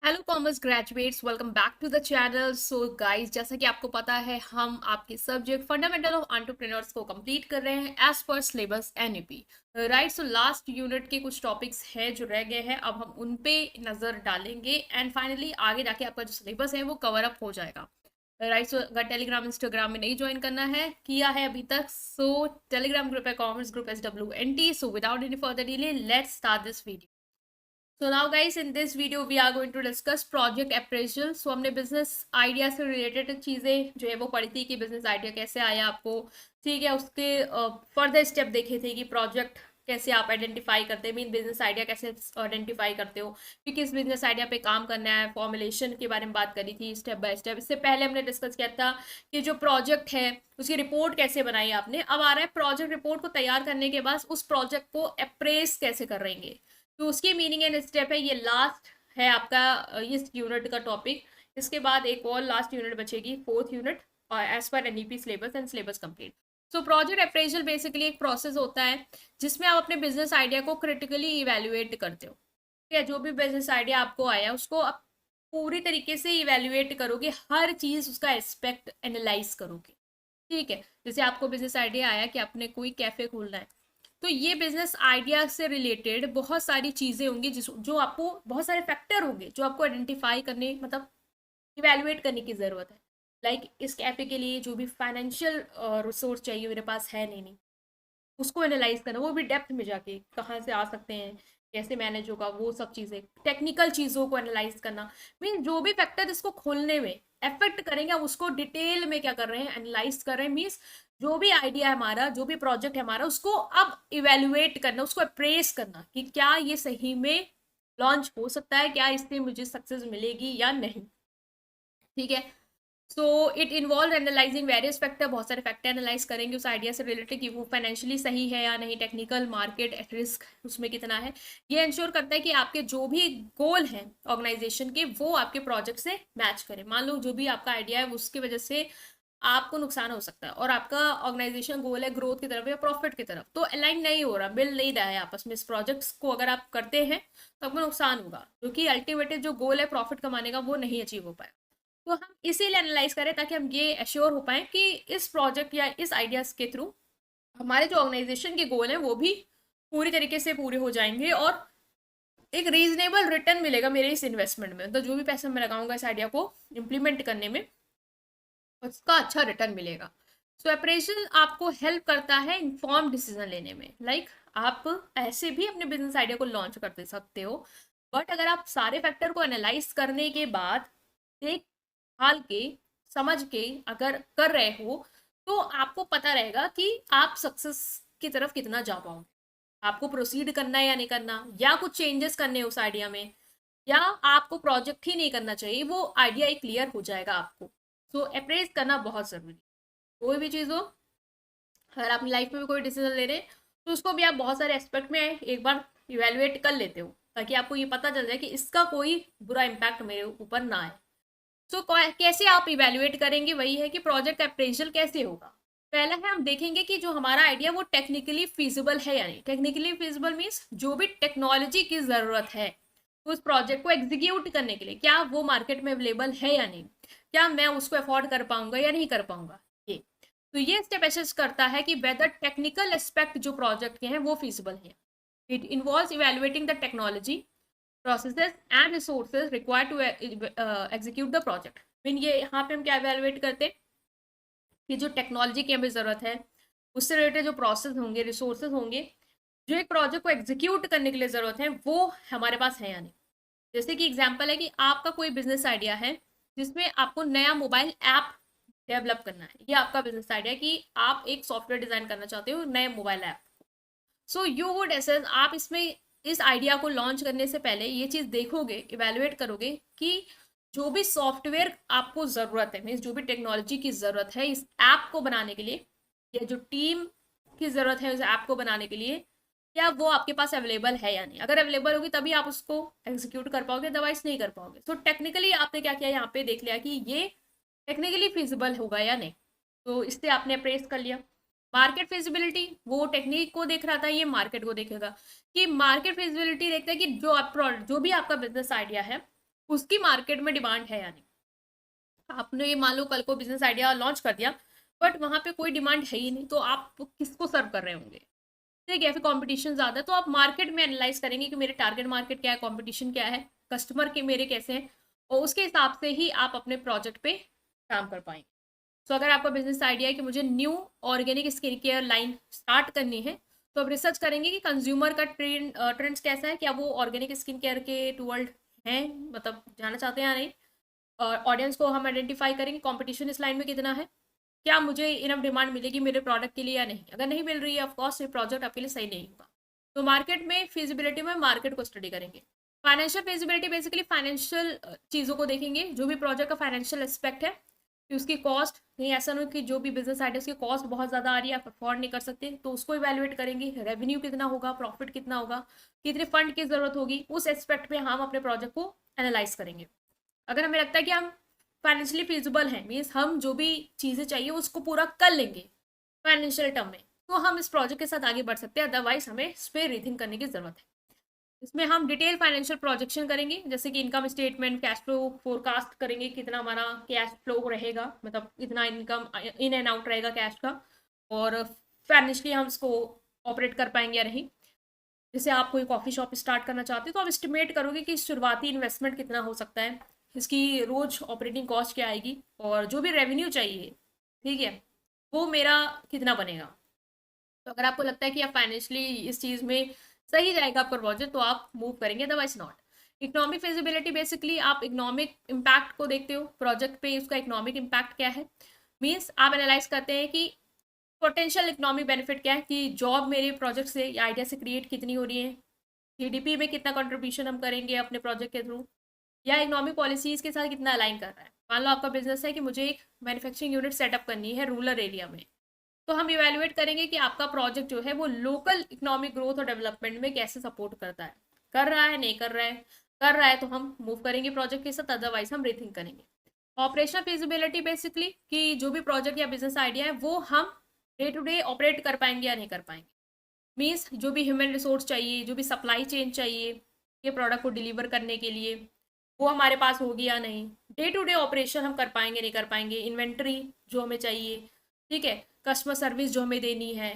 Hello commerce graduates, welcome back to the channel. So guys, जैसा कि आपको पता है, हम आपके सब्जेक्ट फंडामेंटल ऑफ एंटरप्रेन्योर्स को कंप्लीट कर रहे हैं as per syllabus NEP. Right, so last unit के कुछ टॉपिक्स हैं जो रह गए हैं, अब हम उन पे नज़र डालेंगे एंड फाइनली आगे जाके आपका जो सिलेबस है वो कवर अप हो जाएगा। राइट, सो अगर टेलीग्राम इंस्टाग्राम में नहीं ज्वाइन करना है किया है अभी तक, सो टेलीग्राम ग्रुप है commerce group SWNT। So without any further delay let's start this video. So now guys, in this video we are going to discuss project appraisal. So हमने business idea से related चीज़ें जो है वो पढ़ी थी कि business idea कैसे आया आपको, ठीक है। उसके further step देखे थे कि project कैसे आप आइडेंटिफाई करते हैं, मीन बिजनेस आइडिया कैसे आइडेंटिफाई करते हो कि किस बिजनेस आइडिया पे काम करना है। फॉर्मुलेशन के बारे में बात करी थी स्टेप बाय स्टेप। इससे पहले हमने डिस्कस किया था कि जो प्रोजेक्ट है उसकी रिपोर्ट कैसे बनाई आपने। अब आ रहा है प्रोजेक्ट रिपोर्ट को तैयार करने के बाद उस प्रोजेक्ट को अप्रेस कैसे करेंगे, तो उसकी मीनिंग एंड स्टेप है। ये लास्ट है आपका इस यूनिट का टॉपिक। इसके बाद एक और लास्ट यूनिट बचेगी, fourth unit, as per NEP syllabus and syllabus complete. So project appraisal basically एक प्रोसेस होता है जिसमें आप अपने बिजनेस आइडिया को क्रिटिकली इवेल्युएट करते हो। ठीक है, जो भी बिजनेस आइडिया आपको आया उसको आप पूरी तरीके से इवेल्युएट करोगे, हर चीज़ उसका एस्पेक्ट एनालाइज करोगे। ठीक है, जैसे आपको बिजनेस आइडिया आया कि आपने कोई कैफे खोलना है, तो ये बिजनेस आइडिया से रिलेटेड बहुत सारी चीज़ें होंगी जिस जो आपको, बहुत सारे फैक्टर होंगे जो आपको आइडेंटिफाई करने, मतलब इवेलुएट करने की ज़रूरत है। लाइक इस कैफे के लिए जो भी फाइनेंशियल रिसोर्स चाहिए मेरे पास है नहीं, उसको एनालाइज करना, वो भी डेप्थ में जाके कहाँ से आ सकते हैं, कैसे मैनेज होगा, वो सब चीज़ें, टेक्निकल चीज़ों को एनालाइज करना। मीन जो भी फैक्टर इसको खोलने में इफेक्ट करेंगे हम उसको डिटेल में क्या कर रहे हैं, एनालाइज कर रहे हैं। मीन्स जो भी आइडिया है हमारा, जो भी प्रोजेक्ट है हमारा, उसको अब इवेल्युएट करना, उसको अप्रेस करना कि क्या ये सही में लॉन्च हो सकता है, क्या इससे मुझे सक्सेस मिलेगी या नहीं। ठीक है, so it involve analysing various factor, बहुत सारे फैक्टर एनालाइज करेंगे उस आइडिया से रिलेटेड कि वो फाइनेंशियली सही है या नहीं, टेक्निकल, मार्केट एट रिस्क उसमें कितना है। ये इंश्योर करता है कि आपके जो भी गोल हैं ऑर्गेनाइजेशन के, वो आपके प्रोजेक्ट से मैच करें। मान लो जो भी आपका आइडिया है उसकी वजह से आपको नुकसान हो सकता है और आपका ऑर्गेनाइजेशन गोल है ग्रोथ की तरफ या प्रॉफिट की तरफ, तो अलाइन नहीं हो रहा, मिल नहीं रहा है आपस में। इस प्रोजेक्ट्स को अगर आप करते हैं तो आपको नुकसान होगा, क्योंकि अल्टीमेटली जो गोल है प्रॉफिट कमाने का वो नहीं अचीव हो पाए। तो हम इसीलिए एनालाइज करें ताकि हम ये एश्योर हो पाए कि इस प्रोजेक्ट या इस आइडियाज के थ्रू हमारे जो ऑर्गेनाइजेशन के गोल हैं वो भी पूरी तरीके से पूरे हो जाएंगे और एक रीजनेबल रिटर्न मिलेगा मेरे इस इन्वेस्टमेंट में। तो जो भी पैसा मैं लगाऊंगा इस आइडिया को इम्प्लीमेंट करने में, उसका अच्छा रिटर्न मिलेगा। सो अप्रेजल आपको हेल्प करता है इन्फॉर्म डिसीजन लेने में। लाइक आप ऐसे भी अपने बिजनेस आइडिया को लॉन्च कर दे सकते हो, बट अगर आप सारे फैक्टर को एनालाइज करने के बाद, देख भाल के, समझ के अगर कर रहे हो, तो आपको पता रहेगा कि आप सक्सेस की तरफ कितना जा पाओगे। आपको प्रोसीड करना है या नहीं करना, या कुछ चेंजेस करने हैं उस आइडिया में, या आपको प्रोजेक्ट ही नहीं करना चाहिए, वो आइडिया एक क्लियर हो जाएगा आपको। सो अप्रेज करना बहुत ज़रूरी। कोई भी चीज़ हो, अगर अपनी लाइफ में भी कोई डिसीजन ले रहे हैं तो उसको भी आप बहुत सारे एस्पेक्ट में एक बार इवेलुएट कर लेते हो, ताकि आपको ये पता चल जाए कि इसका कोई बुरा इम्पैक्ट मेरे ऊपर ना आए। सो कैसे आप इवेल्युएट करेंगे, वही है कि प्रोजेक्ट अप्रेजल कैसे होगा। पहला है, हम देखेंगे कि जो हमारा आइडिया वो टेक्निकली फिजिबल है या नहीं। टेक्निकली फिजिबल मीन्स जो भी टेक्नोलॉजी की ज़रूरत है उस प्रोजेक्ट को एग्जीक्यूट करने के लिए, क्या वो मार्केट में अवेलेबल है या नहीं, क्या मैं उसको अफोर्ड कर पाऊंगा या नहीं कर पाऊंगा। ये तो ये स्टेप एसेस करता है कि वेदर टेक्निकल एस्पेक्ट जो प्रोजेक्ट के हैं वो फिजिबल है। It involves evaluating the technology, processes and resources required to execute the project। Mean ये यहाँ पे हम क्या evaluate करते हैं कि जो टेक्नोलॉजी की हमें ज़रूरत है, उससे रिलेटेड जो प्रोसेस होंगे, रिसोर्सेज होंगे, जो एक प्रोजेक्ट को एग्जीक्यूट करने के लिए ज़रूरत है, वो हमारे पास है या नहीं। जैसे कि एग्जाम्पल है कि आपका कोई बिजनेस आइडिया है जिसमें आपको नया मोबाइल ऐप डेवलप करना है। ये आपका बिजनेस आइडिया कि आप एक सॉफ्टवेयर डिज़ाइन करना चाहते हो नए mobile app. So you would assess, आप इसमें इस आइडिया को लॉन्च करने से पहले ये चीज़ देखोगे, इवेलुएट करोगे कि जो भी सॉफ्टवेयर आपको ज़रूरत है, मीन्स जो भी टेक्नोलॉजी की ज़रूरत है इस ऐप को बनाने के लिए, या जो टीम की ज़रूरत है उस ऐप को बनाने के लिए, क्या वो आपके पास अवेलेबल है या नहीं। अगर अवेलेबल होगी तभी आप उसको एग्जीक्यूट कर पाओगे, अदरवाइज नहीं कर पाओगे। सो टेक्निकली आपने क्या किया, यहाँ पे देख लिया कि ये टेक्निकली फिजिबल होगा या नहीं, तो इससे आपने अप्रेस कर लिया। मार्केट फिजिबिलिटी, वो टेक्निक को देख रहा था, ये मार्केट को देखेगा कि मार्केट फिजिबिलिटी देखता है कि जो भी आपका बिजनेस आइडिया है उसकी मार्केट में डिमांड है या नहीं। आपने ये मान लो कल को बिजनेस आइडिया लॉन्च कर दिया, बट वहां पे कोई डिमांड है ही नहीं, तो आप किसको सर्व कर रहे होंगे? ठीक है, फिर कंपटीशन ज्यादा है, तो आप मार्केट में एनालाइज करेंगे कि मेरे टारगेट मार्केट क्या है, कंपटीशन क्या है, कस्टमर के मेरे कैसे हैं, और उसके हिसाब से ही आप अपने प्रोजेक्ट पे काम कर पाएंगे। तो अगर आपका बिजनेस आइडिया है कि मुझे new organic skin care line start करनी है, तो आप रिसर्च करेंगे कि कंज्यूमर का ट्रेंड्स कैसा है, क्या वो ऑर्गेनिक स्किन केयर के टूवर्ड हैं, मतलब जाना चाहते हैं या नहीं। और ऑडियंस को हम आइडेंटिफाई करेंगे, कंपटीशन इस लाइन में कितना है, क्या मुझे इनफ डिमांड मिलेगी मेरे प्रोडक्ट के लिए या नहीं। अगर नहीं मिल रही है, ऑफकोर्स ये प्रोजेक्ट आपके लिए सही नहीं होगा। तो मार्केट में फिजिबिलिटी में मार्केट को स्टडी करेंगे। फाइनेंशियल फिजिबिलिटी बेसिकली फाइनेंशियल चीज़ों को देखेंगे, जो भी प्रोजेक्ट का फाइनेंशियल एस्पेक्ट है, कि उसकी कॉस्ट, नहीं ऐसा नहीं कि जो भी बिजनेस आइडिया उसकी कॉस्ट बहुत ज़्यादा आ रही है, आप अफोर्ड नहीं कर सकते, तो उसको इवेल्युएट करेंगे। रेवेन्यू कितना होगा, प्रॉफिट कितना होगा, कितने फंड की जरूरत होगी, उस एस्पेक्ट पे हम अपने प्रोजेक्ट को एनालाइज करेंगे। अगर हमें लगता है कि हम फाइनेंशियली फिजिबल हैं, मीन्स हम जो भी चीज़ें चाहिए उसको पूरा कर लेंगे फाइनेंशियल टर्म में, तो हम इस प्रोजेक्ट के साथ आगे बढ़ सकते हैं, अदरवाइज हमें इस पर रीथिंक करने की जरूरत है। इसमें हम डिटेल फाइनेंशियल प्रोजेक्शन करेंगे, जैसे कि income statement, cash flow forecast करेंगे, कितना हमारा कैश फ्लो रहेगा, मतलब कितना इनकम इन एंड आउट रहेगा कैश का, और फाइनेंशियली हम इसको ऑपरेट कर पाएंगे या नहीं। जैसे आप कोई कॉफ़ी शॉप स्टार्ट करना चाहते हैं, तो आप एस्टिमेट करोगे कि शुरुआती इन्वेस्टमेंट कितना हो सकता है, इसकी रोज ऑपरेटिंग कॉस्ट क्या आएगी, और जो भी रेवेन्यू चाहिए, ठीक है, वो मेरा कितना बनेगा। तो अगर आपको लगता है कि आप फाइनेंशियली इस चीज़ में सही जाएगा आपका प्रोजेक्ट, तो आप मूव करेंगे, otherwise not. Economic feasibility basically आप इकोनॉमिक इम्पैक्ट को देखते हो, प्रोजेक्ट पे उसका इकोनॉमिक इम्पैक्ट क्या है। मीन्स आप एनालाइज करते हैं कि पोटेंशियल इकोनॉमिक बेनिफिट क्या है, कि जॉब मेरे प्रोजेक्ट से या आइडिया से क्रिएट कितनी हो रही है, जीडीपी में कितना कंट्रीब्यूशन हम करेंगे अपने प्रोजेक्ट के थ्रू, या इकोनॉमिक पॉलिसीज के साथ कितना अलाइन कर रहा है। मान लो आपका बिजनेस है कि मुझे एक मैन्युफैक्चरिंग यूनिट सेटअप करनी है रूरल एरिया में, तो हम इवेल्युएट करेंगे कि आपका प्रोजेक्ट जो है वो लोकल इकोनॉमिक ग्रोथ और डेवलपमेंट में कैसे सपोर्ट करता है, कर रहा है नहीं कर रहा है, कर रहा है तो हम मूव करेंगे प्रोजेक्ट के साथ, अदरवाइज हम रीथिंक करेंगे। ऑपरेशनल फिजिबिलिटी बेसिकली कि जो भी प्रोजेक्ट या बिजनेस आइडिया है वो हम डे टू डे ऑपरेट कर पाएंगे या नहीं कर पाएंगे। मीन्स जो भी ह्यूमन रिसोर्स चाहिए, जो भी सप्लाई चेन चाहिए ये प्रोडक्ट को डिलीवर करने के लिए, वो हमारे पास होगी या नहीं। डे टू डे ऑपरेशन हम कर पाएंगे नहीं कर पाएंगे, इन्वेंट्री जो हमें चाहिए, ठीक है, कस्टमर सर्विस जो हमें देनी है।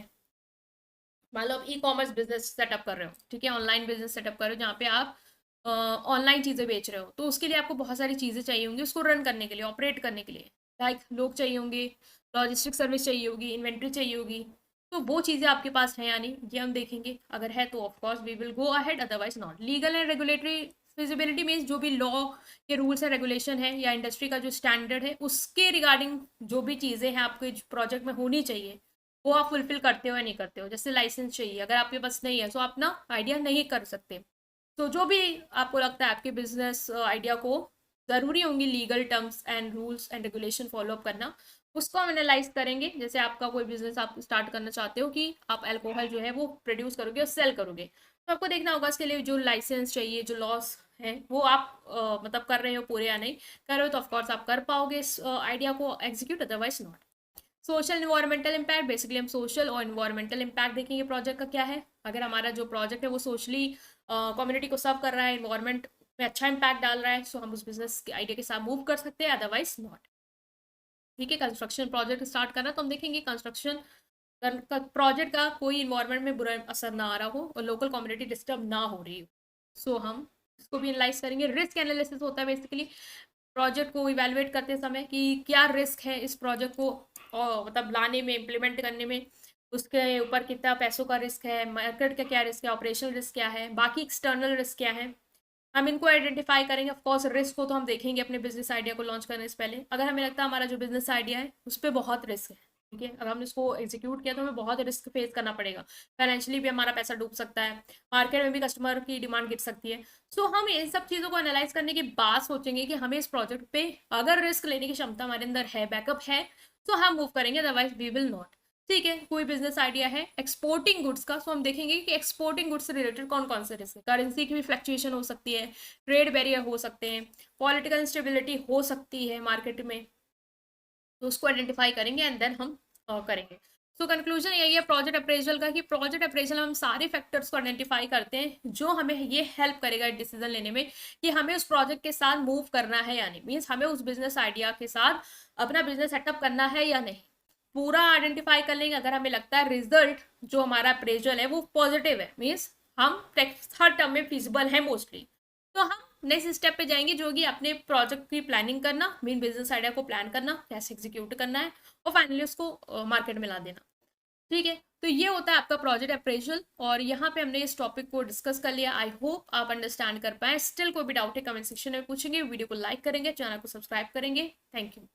मान लो आप ई कॉमर्स बिजनेस सेटअप कर रहे हो, ठीक है, ऑनलाइन बिजनेस सेटअप कर रहे हो जहाँ पे आप ऑनलाइन चीज़ें बेच रहे हो, तो उसके लिए आपको बहुत सारी चीज़ें चाहिए होंगी उसको रन करने के लिए, ऑपरेट करने के लिए। लाइक लोग चाहिए होंगे, लॉजिस्टिक सर्विस चाहिए होगी, इन्वेंट्री चाहिए होगी, तो वो चीज़ें आपके पास है या नहीं, ये हम देखेंगे। अगर है तो of course we will go ahead, otherwise not. Legal and regulatory feasibility means जो भी लॉ के रूल्स एंड रेगुलेशन है या इंडस्ट्री का जो स्टैंडर्ड है उसके रिगार्डिंग जो भी चीज़ें हैं आपके प्रोजेक्ट में होनी चाहिए, वो आप फुलफिल करते हो या नहीं करते हो। जैसे लाइसेंस चाहिए, अगर आपके पास नहीं है तो आप ना आइडिया नहीं कर सकते। तो जो भी आपको लगता है आपके बिजनेस आइडिया को ज़रूरी होंगी legal terms and rules and regulation follow up करना, उसको हम एनालाइज करेंगे। जैसे आपका कोई बिजनेस आप स्टार्ट करना चाहते हो कि आप अल्कोहल जो है वो प्रोड्यूस करोगे और सेल करोगे, तो आपको देखना होगा इसके लिए जो लाइसेंस चाहिए, जो लॉस है वो आप मतलब कर रहे हो पूरे या नहीं कर रहे हो, तो ऑफकोर्स आप कर पाओगे इस आइडिया को execute, otherwise not. Social environmental impact basically हम सोशल और इन्वायरमेंटल इम्पैक्ट देखेंगे प्रोजेक्ट का क्या है। अगर हमारा जो प्रोजेक्ट है वो सोशली कम्युनिटी को सर्व कर रहा है, इन्वायरमेंट में अच्छा इम्पैक्ट डाल रहा है, सो हम उस बिजनेस के आइडिया के साथ मूव कर सकते हैं, अदरवाइज नॉट। ठीक है, कंस्ट्रक्शन प्रोजेक्ट स्टार्ट करना, तो हम देखेंगे कंस्ट्रक्शन प्रोजेक्ट का कोई इन्वायरमेंट में बुरा असर ना आ रहा हो और लोकल कम्युनिटी डिस्टर्ब ना हो रही हो, सो हम इसको भी एनालाइज करेंगे। रिस्क एनालिसिस होता है बेसिकली प्रोजेक्ट को इवेलुएट करते समय कि क्या रिस्क है इस प्रोजेक्ट को मतलब लाने में, इम्प्लीमेंट करने में, उसके ऊपर कितना पैसों का रिस्क है, मार्केट का क्या रिस्क है, ऑपरेशनल रिस्क क्या है, बाकी एक्सटर्नल रिस्क क्या है, हम इनको आइडेंटिफाई करेंगे। ऑफ कोर्स रिस्क को तो हम देखेंगे अपने बिजनेस आइडिया को लॉन्च करने से पहले। अगर हमें लगता है हमारा जो बिजनेस आइडिया है उस पर बहुत रिस्क है, ठीक है, अगर हमने उसको एग्जीक्यूट किया तो हमें बहुत रिस्क फेस करना पड़ेगा, फाइनेंशियली भी हमारा पैसा डूब सकता है, मार्केट में भी कस्टमर की डिमांड गिर सकती है। सो हम इन सब चीज़ों को एनालाइज करने के बाद सोचेंगे कि हमें इस प्रोजेक्ट पे अगर रिस्क लेने की क्षमता हमारे अंदर है, बैकअप है, तो हम मूव करेंगे, अदरवाइज वी विल नॉट। ठीक है, कोई बिजनेस आइडिया है एक्सपोर्टिंग गुड्स का, सो हम देखेंगे कि एक्सपोर्टिंग गुड्स से रिलेटेड कौन कौन से रिस्क है। करेंसी की भी फ्लक्चुएशन हो सकती है, ट्रेड बैरियर हो सकते हैं, पॉलिटिकल इंस्टेबिलिटी हो सकती है मार्केट में, तो उसको आइडेंटिफाई करेंगे एंड देन हम करेंगे। सो कंक्लूजन यही है प्रोजेक्ट अप्रेजल का कि प्रोजेक्ट अप्रेजल में हम सारे फैक्टर्स को आइडेंटिफाई करते हैं जो हमें ये हेल्प करेगा डिसीजन लेने में कि हमें उस प्रोजेक्ट के साथ मूव करना है या नहीं, मीन्स हमें उस बिजनेस आइडिया के साथ अपना बिजनेस सेटअप करना है या नहीं, पूरा आइडेंटिफाई कर लेंगे। अगर हमें लगता है रिजल्ट जो हमारा अप्रेजल है वो पॉजिटिव है, मीन्स हम थर्ड टर्म में फिजिबल है मोस्टली, तो हम नेक्स्ट स्टेप पे जाएंगे जो कि अपने प्रोजेक्ट की प्लानिंग करना, मेन बिजनेस आइडिया को प्लान करना, कैसे एग्जीक्यूट करना है और फाइनली उसको मार्केट में ला देना। ठीक है, तो ये होता है आपका प्रोजेक्ट अप्रेजल और यहाँ पे हमने इस टॉपिक को डिस्कस कर लिया। आई होप आप अंडरस्टैंड कर पाए। स्टिल कोई भी डाउट है कमेंट सेक्शन में पूछेंगे, वीडियो को लाइक करेंगे, चैनल को सब्सक्राइब करेंगे। Thank you.